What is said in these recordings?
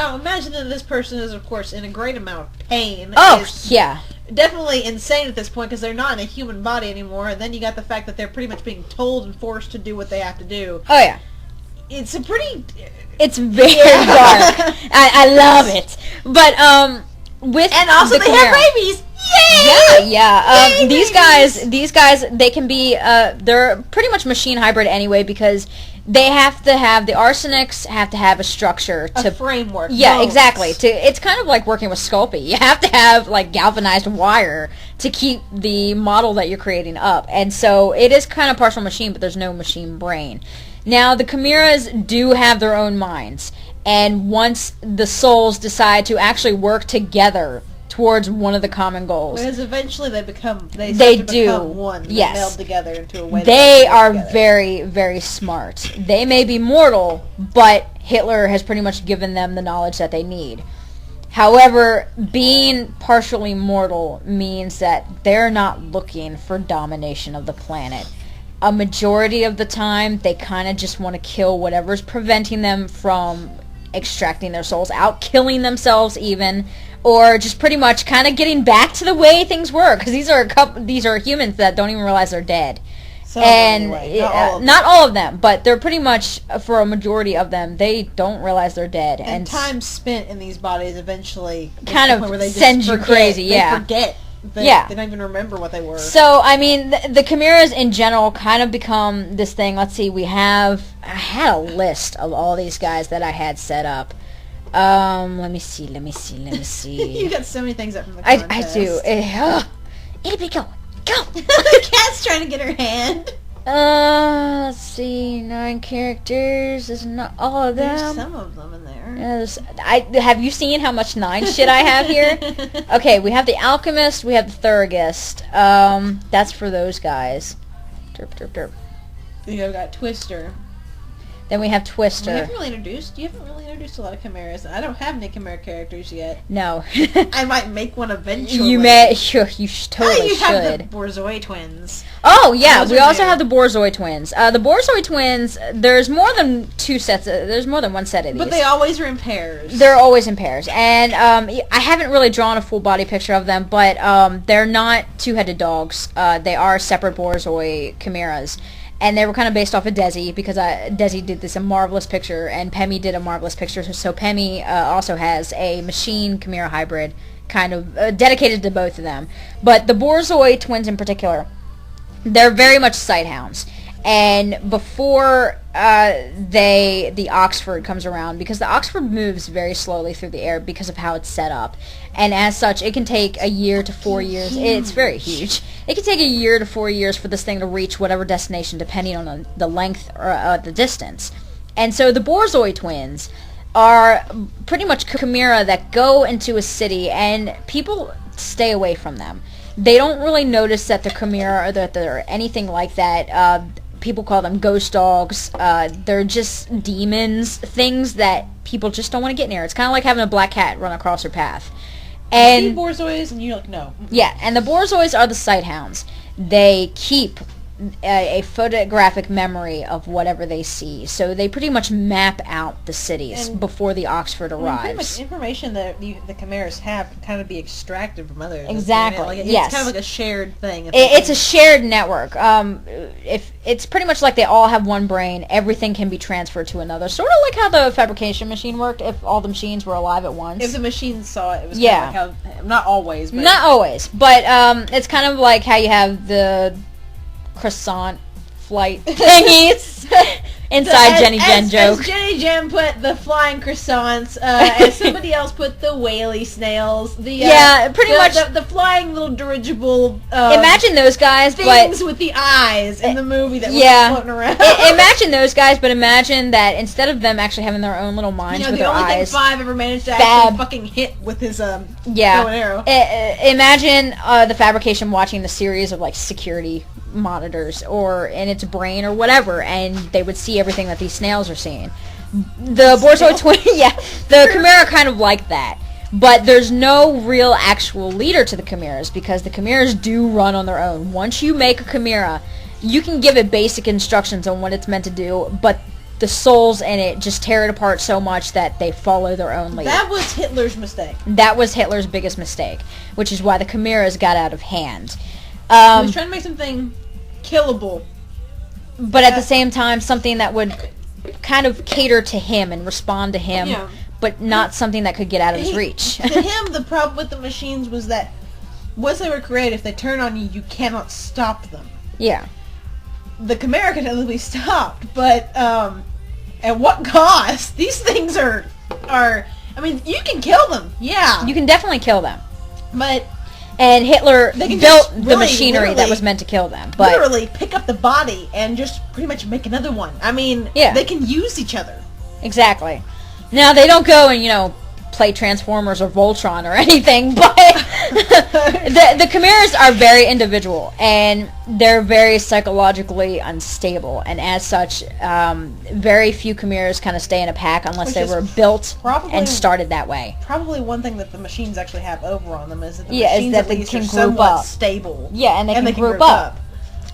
Now, imagine that this person is, of course, in a great amount of pain. Oh, yeah. Definitely insane at this point because they're not in a human body anymore. And then you got the fact that they're pretty much being told and forced to do what they have to do. Oh, yeah. It's a pretty... It's very dark. I love it. But, with and also they have babies! Yay! Yeah. These guys, they can be, they're pretty much machine hybrid anyway because they have to have, the arsenics have to have a structure to... A framework. Yeah, bones. exactly. It's kind of like working with Sculpey. You have to have, like, galvanized wire to keep the model that you're creating up. And so it is kind of partial machine, but there's no machine brain. Now, the chimeras do have their own minds. And once the souls decide to actually work together towards one of the common goals. Because eventually they become one. Yes. They're meld together into a way they are very, very smart. They may be mortal, but Hitler has pretty much given them the knowledge that they need. However, being partially mortal means that they're not looking for domination of the planet. A majority of the time, they kind of just want to kill whatever's preventing them from extracting their souls out, killing themselves even, or just pretty much kind of getting back to the way things were, because these are humans that don't even realize they're dead. So anyway, not all of them, but they're pretty much, for a majority of them, they don't realize they're dead. And time spent in these bodies eventually kind of sends you crazy. Yeah, they forget. They don't even remember what they were. So, I mean, the chimeras in general kind of become this thing. Let's see, I had a list of all these guys that I had set up. Let me see. You got so many things up from the contest. I do. Itty go. The cat's trying to get her hand. Let's see, 9 characters. Is not all of them. There's some of them in there. Have you seen how much 9 shit I have here? Okay, we have the Alchemist, we have the Thurgist. That's for those guys. Derp. You've got Twister. Then we have Twister. You haven't really introduced a lot of chimeras. I don't have any chimera characters yet. No. I might make one eventually. You totally should. You have the Borzoi twins. Oh, yeah, we also have the Borzoi twins. The Borzoi twins, there's more than 2 sets, there's more than 1 set of these. But they always are in pairs. They're always in pairs. And I haven't really drawn a full body picture of them, but they're not 2-headed dogs. They are separate Borzoi chimeras. And they were kind of based off of Desi, because Desi did this a marvelous picture, and Pemi did a marvelous picture. So Pemi also has a machine chimera hybrid, kind of dedicated to both of them. But the Borzoi twins in particular, they're very much sighthounds. And before the Oxford comes around, because the Oxford moves very slowly through the air because of how it's set up, and as such, it can take a year to 4 years. It's very huge. It can take a year to 4 years for this thing to reach whatever destination, depending on the length or the distance. And so the Borzoi twins are pretty much chimera that go into a city, and people stay away from them. They don't really notice that they're chimera or that they're anything like that. People call them ghost dogs. They're just demons, things that people just don't want to get near. It's kind of like having a black cat run across your path. And you see Borzois, and you're like, no. Yeah, and the Borzois are the sighthounds. They keep a photographic memory of whatever they see. So they pretty much map out the cities before the Oxford arrives. Pretty much information that the chimeras have can kind of be extracted from others. Exactly. It's yes. kind of like a shared thing. It's a shared network. If it's pretty much like they all have one brain, everything can be transferred to another. Sort of like how the fabrication machine worked. If all the machines were alive at once. If the machine saw it, it was kind of like how, not always, but it's kind of like how you have the croissant flight thingies inside Jenny Jen joke. As Jenny Jen put the flying croissants, as somebody else put the whaley snails. Pretty much the flying little dirigible. Imagine those guys, things with the eyes in the movie that were floating around. Imagine those guys, but imagine that instead of them actually having their own little minds with their eyes. The only thing Five ever managed to actually fucking hit with his bow and arrow. Imagine the fabrication watching the series of like security monitors or in its brain or whatever, and they would see everything that these snails are seeing. The Borzoi twin, the chimera kind of like that, but there's no real actual leader to the chimeras because the chimeras do run on their own. Once you make a chimera, you can give it basic instructions on what it's meant to do, but the souls in it just tear it apart so much that they follow their own lead. That was Hitler's mistake. That was Hitler's biggest mistake, which is why the chimeras got out of hand. He was trying to make something killable. But at the same time, something that would kind of cater to him and respond to him, but not something that could get out of his reach. To him, the problem with the machines was that once they were created, if they turn on you, you cannot stop them. Yeah. The chimera can only be stopped, but at what cost? These things are. I mean, you can kill them. Yeah. You can definitely kill them. But... And Hitler built the machinery that was meant to kill them. But literally pick up the body and just pretty much make another one. I mean, they can use each other. Exactly. Now, they don't go and, play Transformers or Voltron or anything, but the chimeras are very individual, and they're very psychologically unstable, and as such, very few chimeras kind of stay in a pack unless they were built and started that way. Probably one thing that the machines actually have over on them is that the machines at least are somewhat stable. Yeah, and they can group up.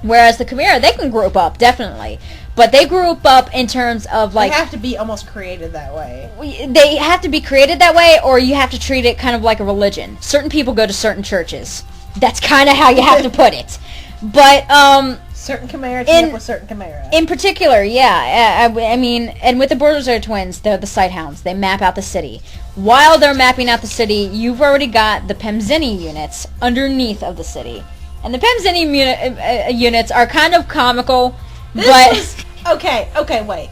Whereas the chimera, they can group up, definitely. But they group up in terms of, like... They have to be almost created that way. They have to be created that way, or you have to treat it kind of like a religion. Certain people go to certain churches. That's kind of how you have to put it. But, certain chimera team up with certain chimera. In particular, yeah. I mean, and with the Borzoy twins, they're the Sighthounds. They map out the city. While they're mapping out the city, you've already got the Pemzini units underneath of the city. And the Pemzini units are kind of comical, Okay, wait.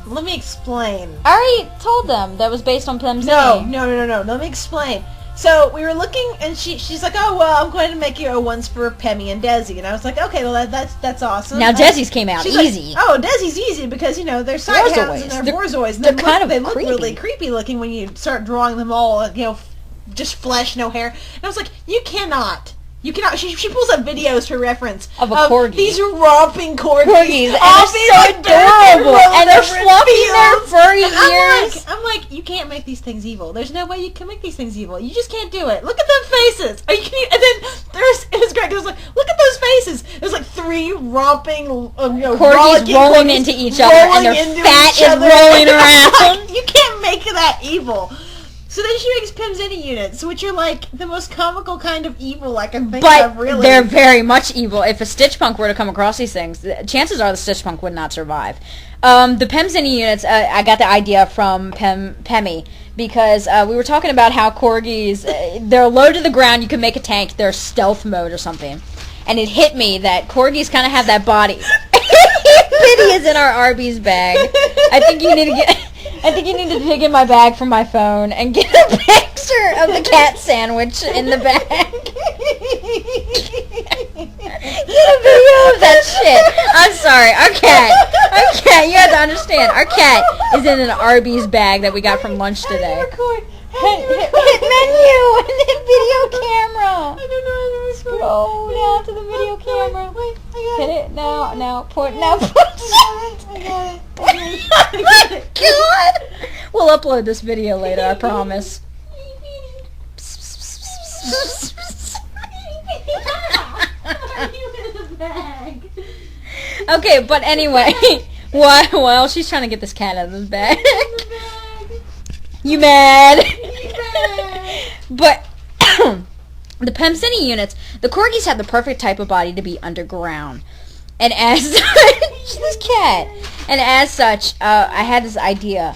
Let me explain. I already told them that was based on Pemzini. No. Let me explain. So, we were looking, and she's like, oh, well, I'm going to make you ones for Pemmy and Desi. And I was like, okay, well, that's awesome. Now, Desi's came out easy. Like, Desi's easy because, they're Sighthounds and they're Borzoys. They're kind of They look really creepy looking when you start drawing them all, just flesh, no hair. And I was like, you cannot. She pulls up videos for reference of a corgi. These romping corgis. And they're so adorable. And they're fluffing their furry ears. I'm like, you can't make these things evil. There's no way you can make these things evil. You just can't do it. Look at them faces. And then it was great. It was like, look at those faces. There's like 3 romping, corgis rolling into each other, and their fat is rolling around. You can't make that evil. So then she makes Pemzini units, which are like the most comical kind of evil I can think of, really. But they're very much evil. If a stitchpunk were to come across these things, chances are the stitchpunk would not survive. The Pemzini units, I got the idea from Pemmy, because we were talking about how corgis, they're low to the ground, you can make a tank, they're stealth mode or something. And it hit me that corgis kind of have that body. Biddy is in our Arby's bag. I think you need to dig in my bag from my phone and get a picture of the cat sandwich in the bag. Get a video of that shit. I'm sorry. Our cat, you have to understand, our cat is in an Arby's bag that we got from lunch today. Hit menu and hit video camera. I don't know how to scroll down to the video camera. Wait, hit it now. Put it. I got it. God. We'll upload this video later, I promise. Okay, but anyway, while she's trying to get this cat out of this bag. You mad? But the Pemzini units, the corgis have the perfect type of body to be underground. And as this cat, and as such, I had this idea.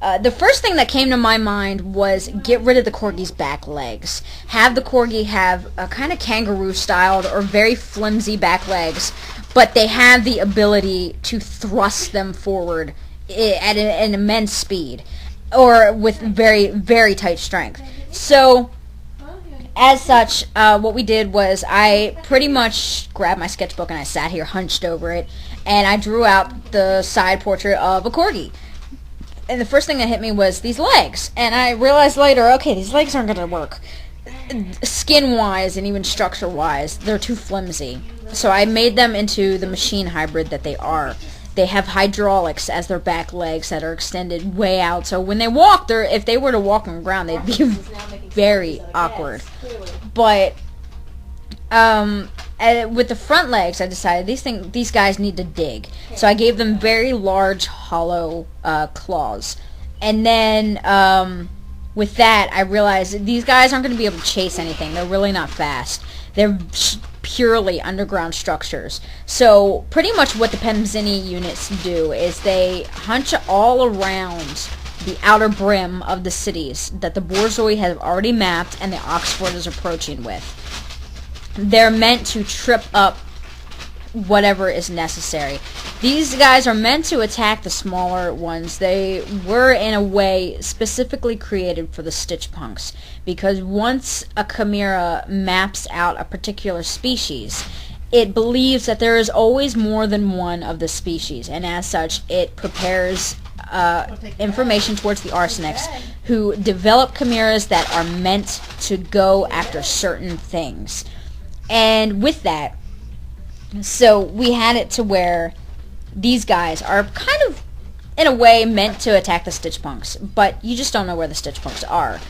The first thing that came to my mind was get rid of the corgi's back legs. Have the corgi have a kind of kangaroo-styled or very flimsy back legs, but they have the ability to thrust them forward at an immense speed, or with very, very tight strength. So, as such, what we did was I pretty much grabbed my sketchbook and I sat here hunched over it, and I drew out the side portrait of a corgi. And the first thing that hit me was these legs. And I realized later, okay, these legs aren't going to work. Skin-wise and even structure-wise, they're too flimsy. So I made them into the machine hybrid that they are. They have hydraulics as their back legs that are extended way out. So when they walk, if they were to walk on the ground, they'd be very awkward. But with the front legs, I decided these guys need to dig. So I gave them very large, hollow claws. And then with that, I realized that these guys aren't going to be able to chase anything. They're really not fast. They're purely underground structures. So pretty much what the Pemzini units do is they hunch all around the outer brim of the cities that the Borzoi have already mapped and the Oxford is approaching with. They're meant to trip up whatever is necessary. These guys are meant to attack the smaller ones. They were, in a way, specifically created for the stitchpunks, because once a chimera maps out a particular species, it believes that there is always more than one of the species, and as such, it prepares information towards the arsenics, who develop chimeras that are meant to go after certain things. And with that, so we had it to where these guys are kind of, in a way, meant to attack the stitchpunks, but you just don't know where the stitchpunks are.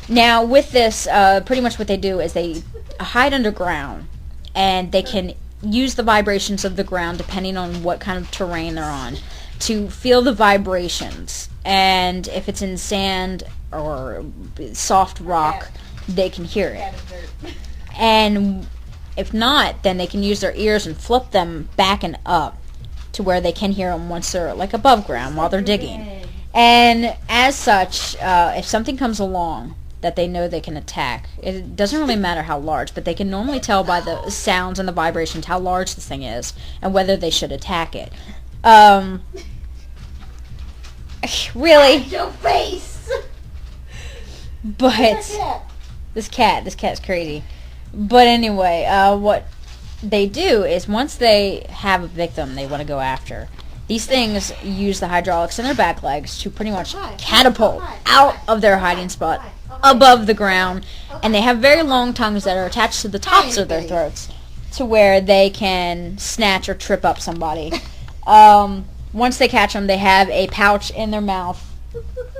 Now, with this, pretty much what they do is they hide underground, and they can use the vibrations of the ground, depending on what kind of terrain they're on, to feel the vibrations. And if it's in sand or soft rock, they can hear it. And if not, then they can use their ears and flip them back and up to where they can hear them once they're like above ground while they're digging. And as such, if something comes along that they know they can attack, it doesn't really matter how large, but they can normally tell by the sounds and the vibrations how large this thing is and whether they should attack it. Really? Your face. But this cat's crazy. But anyway, what they do is once they have a victim they want to go after, these things use the hydraulics in their back legs to pretty much catapult out of their hiding spot above the ground, and they have very long tongues that are attached to the tops of their throats to where they can snatch or trip up somebody. Once they catch them, they have a pouch in their mouth,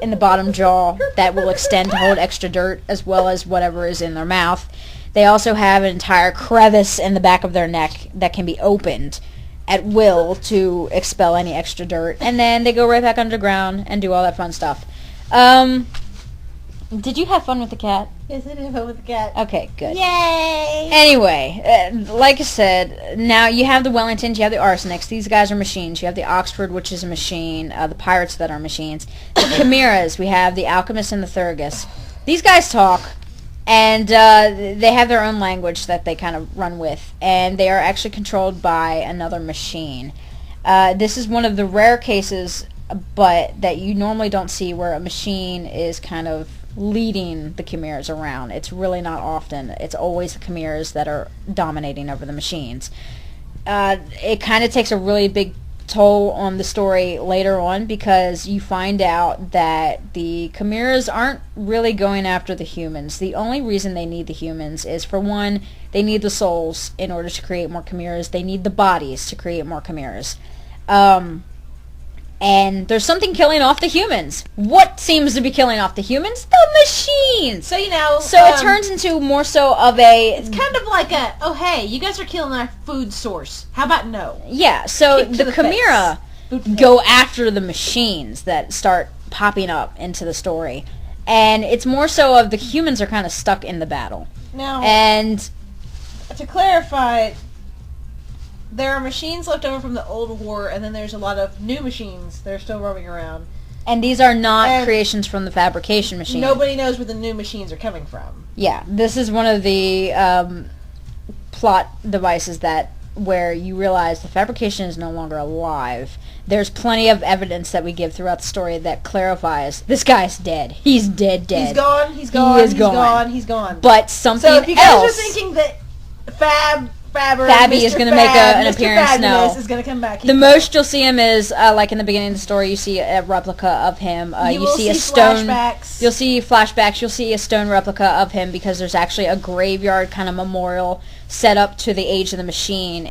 in the bottom jaw, that will extend to hold extra dirt as well as whatever is in their mouth. They also have an entire crevice in the back of their neck that can be opened at will to expel any extra dirt. And then they go right back underground and do all that fun stuff. Did you have fun with the cat? Yes, I did have fun with the cat. Okay, good. Yay! Anyway, like I said, now you have the Wellingtons, you have the arsenics. These guys are machines. You have the Oxford, which is a machine. The pirates that are machines. The chimeras, we have the alchemists and the Thurgus. These guys talk, and they have their own language that they kind of run with, and they are actually controlled by another machine. This is one of the rare cases, but that you normally don't see, where a machine is kind of leading the chimeras around. It's really not often. It's always the chimeras that are dominating over the machines. It kind of takes a really big toll on the story later on, because you find out that the chimeras aren't really going after the humans. The only reason they need the humans is, for one, they need the souls in order to create more chimeras. They need the bodies to create more chimeras. And there's something killing off the humans. What seems to be killing off the humans? The machines! So, you know... So it turns into more so of a... It's kind of like a, oh, hey, you guys are killing our food source. How about no? Yeah, so Kick to the the chimera go after the machines that start popping up into the story. And it's more so of the humans are kind of stuck in the battle. Now, And to clarify, there are machines left over from the old war, and then there's a lot of new machines that are still roaming around. and these are not And creations from the fabrication machine. Nobody knows where the new machines are coming from. Yeah, this is one of the plot devices that where you realize the fabrication is no longer alive. There's plenty of evidence that we give throughout the story that clarifies this guy's dead. He's dead. He's gone. He's gone. He is he's gone. gone. He's gone. But something So if you guys else. are thinking that Fabber, Fabby Mr. is going to make an Mr. appearance. Fabulous No, is going to come back. the most you'll see him is like in the beginning of the story. You see a replica of him. You will see a see stone. flashbacks. You'll see flashbacks. You'll see a stone replica of him because there's actually a graveyard kind of memorial set up to the age of the machine